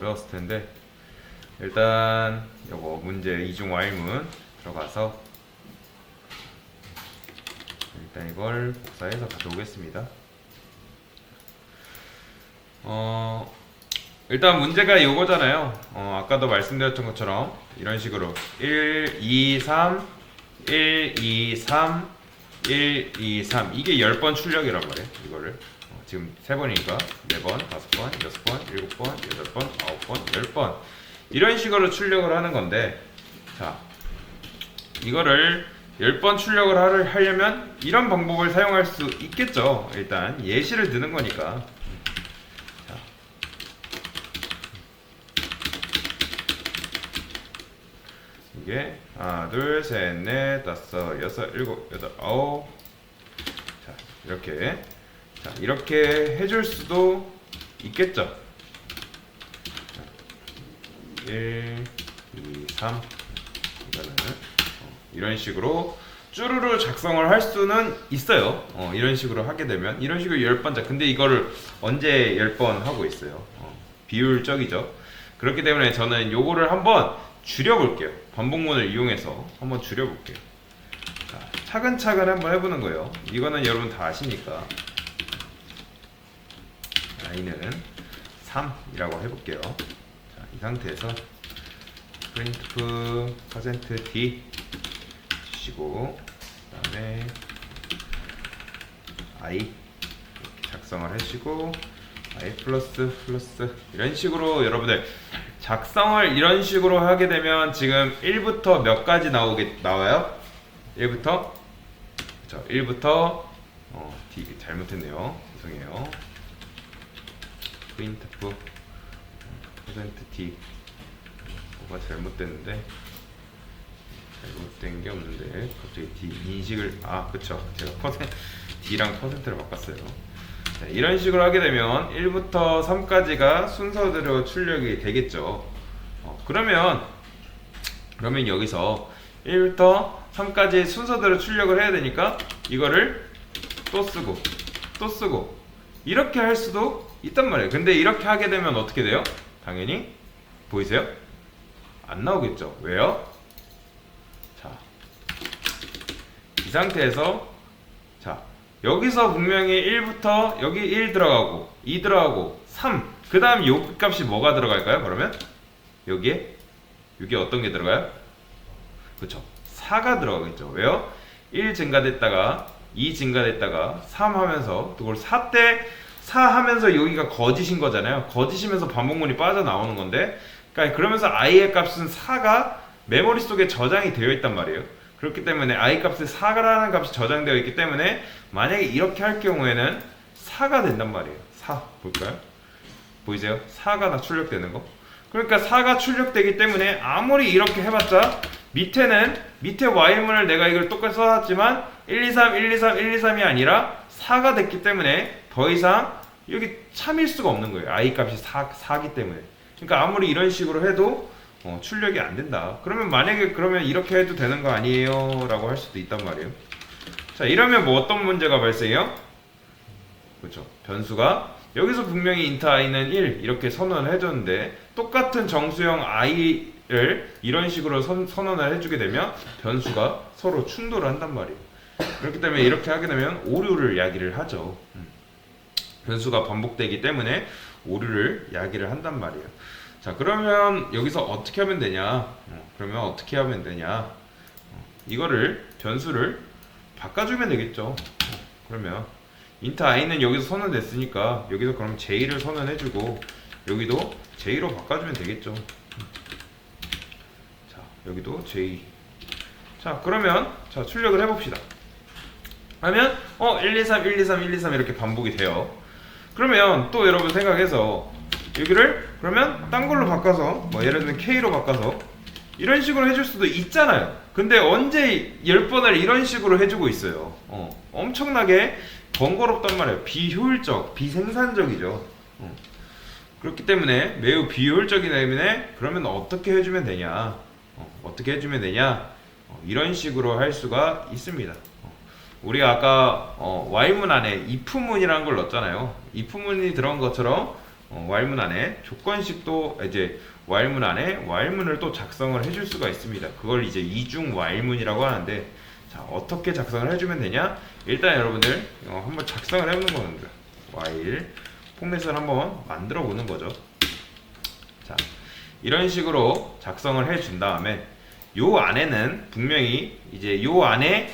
어려웠을 텐데 일단 요거 문제 이중 와일문 들어가서 일단 이걸 복사해서 가져오겠습니다. 일단 문제가 요거잖아요. 아까도 말씀드렸던 것처럼 이런 식으로 1, 2, 3, 1, 2, 3, 1, 2, 3 이게 10번 출력이란 말이에요. 이거를 지금 3번이니까 4번, 5번, 6번, 7번, 8번, 9번, 10번 이런 식으로 출력을 하는 건데, 자 이거를 10번 출력을 하려면 이런 방법을 사용할 수 있겠죠. 일단 예시를 드는 거니까. 자, 이게 하나, 둘, 셋, 넷, 다섯, 여섯, 일곱, 여덟, 아홉. 자, 이렇게 해줄 수도 있겠죠. 1, 2, 3 이거는 이런 식으로 쭈루루 작성을 할 수는 있어요. 이런 식으로 하게 되면 이런 식으로 10번. 근데 이거를 언제 10번 하고 있어요? 비율적이죠. 그렇기 때문에 저는 요거를 한번 줄여볼게요. 반복문을 이용해서 한번 줄여볼게요. 자, 차근차근 한번 해보는 거예요. 이거는 여러분 다 아시니까. i는 3이라고 해볼게요. 자, 이 상태에서 printf %d 주시고 그 다음에 i 이렇게 작성을 해주시고 i 플러스 이런 식으로 여러분들 작성을 이런 식으로 하게 되면 지금 1부터 몇 가지 나와요? 1부터 그쵸, 1부터 D 잘못했네요. 죄송해요. printf %d 뭐가 잘못됐는데 잘못된 게 없는데 갑자기 D 인식을 그쵸, 제가 D랑 %를 바꿨어요. 자, 이런 식으로 하게 되면 1부터 3까지가 순서대로 출력이 되겠죠. 그러면 여기서 1부터 3까지 순서대로 출력을 해야 되니까 이거를 또 쓰고 이렇게 할 수도 있단 말이에요. 근데 이렇게 하게 되면 어떻게 돼요? 당연히 보이세요? 안 나오겠죠. 왜요? 자, 이 상태에서 자, 여기서 분명히 1부터 여기 1 들어가고 2 들어가고 3, 그 다음 요 값이 뭐가 들어갈까요? 그러면 여기에 어떤 게 들어가요? 그쵸, 4가 들어가겠죠. 왜요? 1 증가됐다가 2 증가됐다가 3 하면서 그걸 4 하면서 여기가 거짓인 거잖아요. 거짓이면서 반복문이 빠져나오는 건데, 그러니까 그러면서 i의 값은 4가 메모리 속에 저장이 되어 있단 말이에요. 그렇기 때문에 i 값에 4라는 값이 저장되어 있기 때문에 만약에 이렇게 할 경우에는 4가 된단 말이에요. 4 볼까요? 보이세요? 4가 다 출력되는 거. 그러니까 4가 출력되기 때문에 아무리 이렇게 해봤자 밑에 while문을 내가 이걸 똑같이 써놨지만 1, 2, 3, 1, 2, 3, 1, 2, 3이 아니라 4가 됐기 때문에 더 이상 여기 참일 수가 없는 거예요. i 값이 4기 때문에. 그러니까 아무리 이런 식으로 해도 출력이 안 된다. 그러면 만약에 그러면 이렇게 해도 되는 거 아니에요? 라고 할 수도 있단 말이에요. 자, 이러면 뭐 어떤 문제가 발생해요? 그렇죠. 변수가 여기서 분명히 int i는 1 이렇게 선언을 해줬는데 똑같은 정수형 i를 이런 식으로 선언을 해주게 되면 변수가 서로 충돌을 한단 말이에요. 그렇기 때문에 이렇게 하게 되면 오류를 야기를 하죠. 변수가 반복되기 때문에 오류를 야기를 한단 말이에요. 자, 그러면 여기서 어떻게 하면 되냐? 이거를 변수를 바꿔주면 되겠죠. 그러면 int i는 여기서 선언됐으니까 여기서 그럼 j를 선언해주고 여기도 j로 바꿔주면 되겠죠. 자, 여기도 j. 자, 그러면 자 출력을 해봅시다. 하면 1, 2, 3, 1, 2, 3, 1, 2, 3 이렇게 반복이 돼요. 그러면 또 여러분 생각해서 여기를 그러면 딴 걸로 바꿔서 뭐 예를 들면 k로 바꿔서 이런 식으로 해줄 수도 있잖아요. 근데 언제 10번을 이런 식으로 해주고 있어요. 엄청나게 번거롭단 말이에요. 비효율적, 비생산적이죠. 그렇기 때문에 매우 비효율적이기 때문에 그러면 어떻게 해주면 되냐? 이런 식으로 할 수가 있습니다. 우리가 아까 while문 안에 if문이라는 걸 넣었잖아요. if문이 들어간 것처럼 while문 안에 조건식도 이제 while문 안에 while문을 또 작성을 해줄 수가 있습니다. 그걸 이제 이중 while문이라고 하는데, 자, 어떻게 작성을 해주면 되냐? 일단 여러분들 한번 작성을 해보는 겁니다. while 포맷을 한번 만들어 보는 거죠. 자, 이런 식으로 작성을 해준 다음에 요 안에는 분명히 이제 요 안에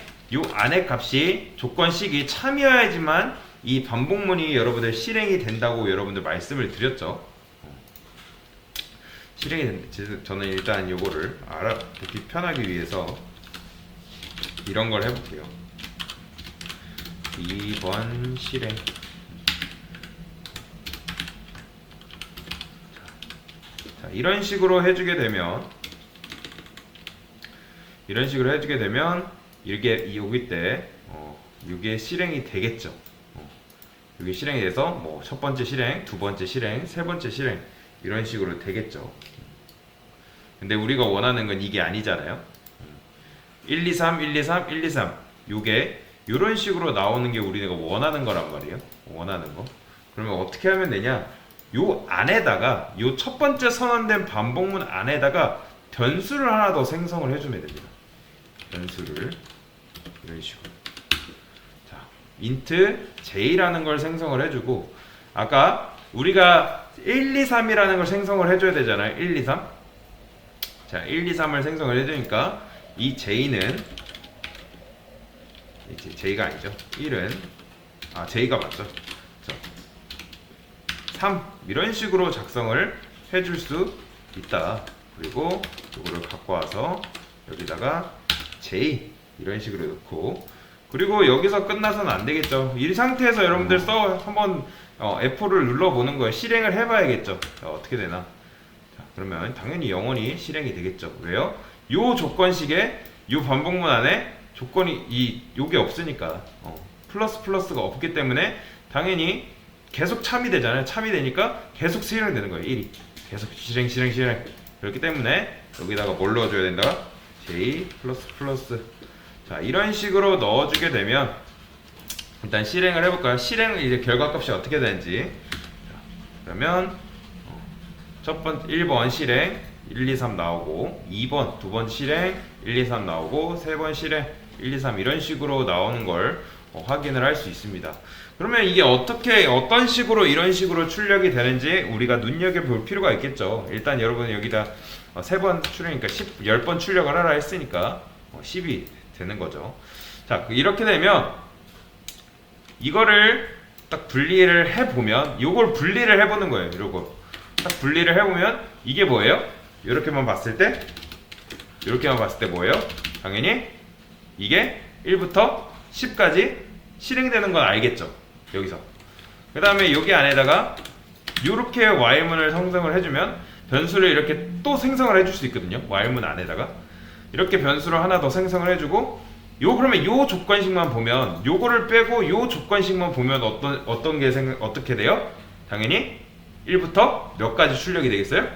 값이 조건식이 참이어야지만 이 반복문이 여러분들 실행이 된다고 여러분들 말씀을 드렸죠. 저는 일단 요거를 알아보기 편하기 위해서 이런 걸 해볼게요. 2번 실행. 자, 이런 식으로 해주게 되면 이게 여기 때 이게 실행이 되겠죠. 이게 실행이 돼서 뭐 첫 번째 실행, 두 번째 실행, 세 번째 실행 이런 식으로 되겠죠. 근데 우리가 원하는 건 이게 아니잖아요. 1, 2, 3, 1, 2, 3, 1, 2, 3 요게 이런 식으로 나오는 게 우리가 원하는 거란 말이에요. 원하는 거. 그러면 어떻게 하면 되냐? 요 안에다가 요 첫 번째 선언된 반복문 안에다가 변수를 하나 더 생성을 해주면 됩니다. 변수를 이런 식으로. 자, int j라는 걸 생성을 해주고, 아까 우리가 1, 2, 3이라는 걸 생성을 해줘야 되잖아요. 1, 2, 3. 자, 1, 2, 3을 생성을 해주니까 이 j는 이제 j가 아니죠. 1은 j가 맞죠. 3 이런 식으로 작성을 해줄 수 있다. 그리고 이거를 갖고 와서 여기다가 j 이런 식으로 넣고, 그리고 여기서 끝나서는 안 되겠죠. 이 상태에서 여러분들 한번 F4를 눌러보는 거예요. 실행을 해봐야겠죠. 자, 어떻게 되나? 자, 그러면 당연히 영원히 실행이 되겠죠. 왜요? 요 조건식에 요 반복문 안에 조건이 요게 없으니까 플러스가 없기 때문에 당연히 계속 참이 되잖아요. 참이 되니까 계속 실행되는 거예요. 1이 계속 실행. 그렇기 때문에 여기다가 뭘 넣어줘야 된다? j++. 자, 이런 식으로 넣어주게 되면 일단 실행을 해볼까요? 실행 이제 결과값이 어떻게 되는지. 자, 그러면 첫 번째 1번 실행 1, 2, 3 나오고, 2번 두 번 실행 1, 2, 3 나오고, 세 번 실행 1, 2, 3 이런 식으로 나오는 걸 확인을 할 수 있습니다. 그러면 이게 어떤 식으로 이런 식으로 출력이 되는지 우리가 눈여겨볼 필요가 있겠죠. 일단 여러분 여기다 3번 출력이니까 10번 출력을 하라 했으니까 10이 되는 거죠. 자, 이렇게 되면 이거를 딱 분리를 해보면, 요걸 분리를 해보는 거예요. 요거 딱 분리를 해보면 이게 뭐예요? 이렇게만 봤을 때 뭐예요? 당연히 이게 1부터 10까지 실행되는 건 알겠죠. 여기서 그 다음에 여기 안에다가 이렇게 while문을 생성을 해주면 변수를 이렇게 또 생성을 해줄 수 있거든요. while문 안에다가 이렇게 변수를 하나 더 생성을 해주고, 그러면 요 조건식만 보면, 요거를 빼고 요 조건식만 보면 어떻게 돼요? 당연히 1부터 몇 가지 출력이 되겠어요?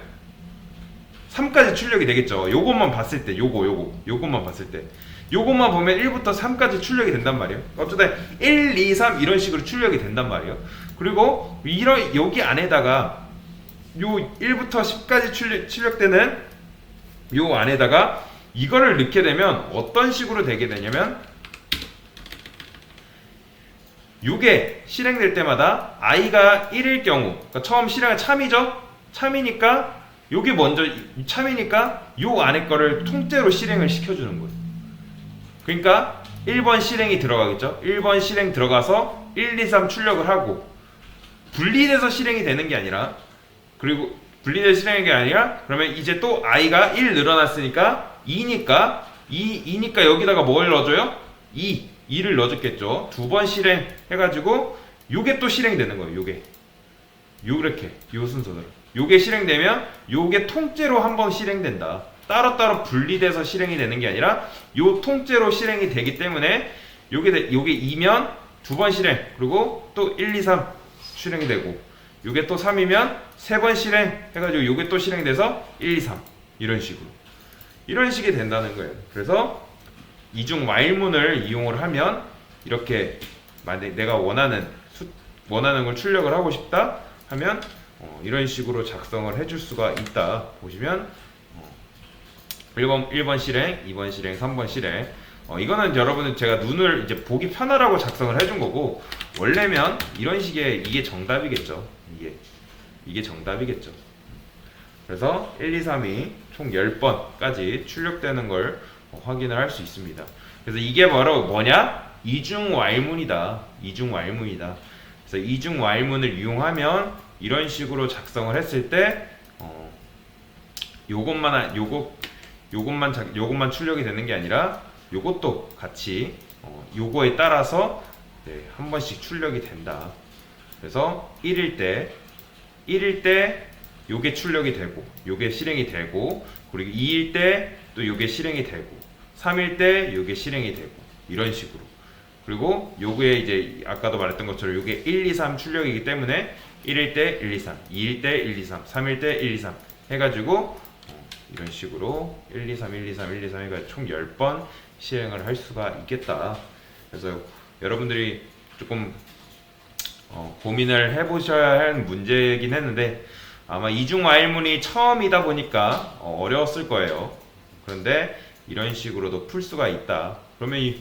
3까지 출력이 되겠죠. 요것만 봤을 때, 요것만 봤을 때, 요것만 보면 1부터 3까지 출력이 된단 말이에요. 어쨌든 1, 2, 3 이런 식으로 출력이 된단 말이에요. 그리고 여기 안에다가 요 1부터 10까지 출력되는 요 안에다가 이거를 넣게 되면 어떤 식으로 되게 되냐면, 요게 실행될 때마다 i가 1일 경우, 그러니까 처음 실행은 참이죠? 참이니까 요게 먼저 참이니까 요 안에 거를 통째로 실행을 시켜주는 거예요. 그러니까 1번 실행이 들어가겠죠. 1번 실행 들어가서 1, 2, 3 출력을 하고, 분리돼서 실행이 되는 게 아니라, 그리고 분리돼서 실행이 아니라, 그러면 이제 또 i가 1 늘어났으니까 2니까 여기다가 뭘 넣어줘요? 2를 넣어줬겠죠. 두 번 실행 해가지고 요게 또 실행되는 거예요. 요렇게 요 순서대로 요게 실행되면 요게 통째로 한번 실행된다. 따로따로 분리돼서 실행이 되는 게 아니라 요 통째로 실행이 되기 때문에 요게 2면 두 번 실행, 그리고 또 1, 2, 3 실행이 되고, 요게 또 3이면 세 번 실행 해가지고 요게 또 실행돼서 1, 2, 3 이런 식이 된다는 거예요. 그래서 이중 while문을 이용을 하면 이렇게, 만약 내가 원하는 걸 출력을 하고 싶다 하면 이런 식으로 작성을 해줄 수가 있다. 보시면 1번 실행, 2번 실행, 3번 실행. 이거는 여러분은 제가 눈을 이제 보기 편하라고 작성을 해준 거고, 원래면 이런 식의 이게 정답이겠죠. 이게 정답이겠죠. 그래서 1, 2, 3이 총 10번까지 출력되는 걸 확인을 할 수 있습니다. 그래서 이게 바로 뭐냐? 이중왈문이다. 이중왈문이다. 그래서 이중왈문을 이용하면 이런 식으로 작성을 했을 때 요것만 출력이 되는 게 아니라 요것도 같이 요거에 따라서 한 번씩 출력이 된다. 그래서 1일 때 요게 출력이 되고 요게 실행이 되고, 그리고 2일 때 또 요게 실행이 되고, 3일 때 요게 실행이 되고, 이런 식으로. 그리고 요게 이제 아까도 말했던 것처럼 요게 1, 2, 3 출력이기 때문에 1일 때 1, 2, 3, 2일 때 1, 2, 3, 3일 때 1, 2, 3 해가지고 이런 식으로 1, 2, 3, 1, 2, 3, 1, 2, 3 해가지고 총 10번 실행을 할 수가 있겠다. 그래서 여러분들이 조금 고민을 해보셔야 할 문제이긴 했는데, 아마 이중와일문이 처음이다 보니까 어려웠을 거예요. 그런데 이런 식으로도 풀 수가 있다. 그러면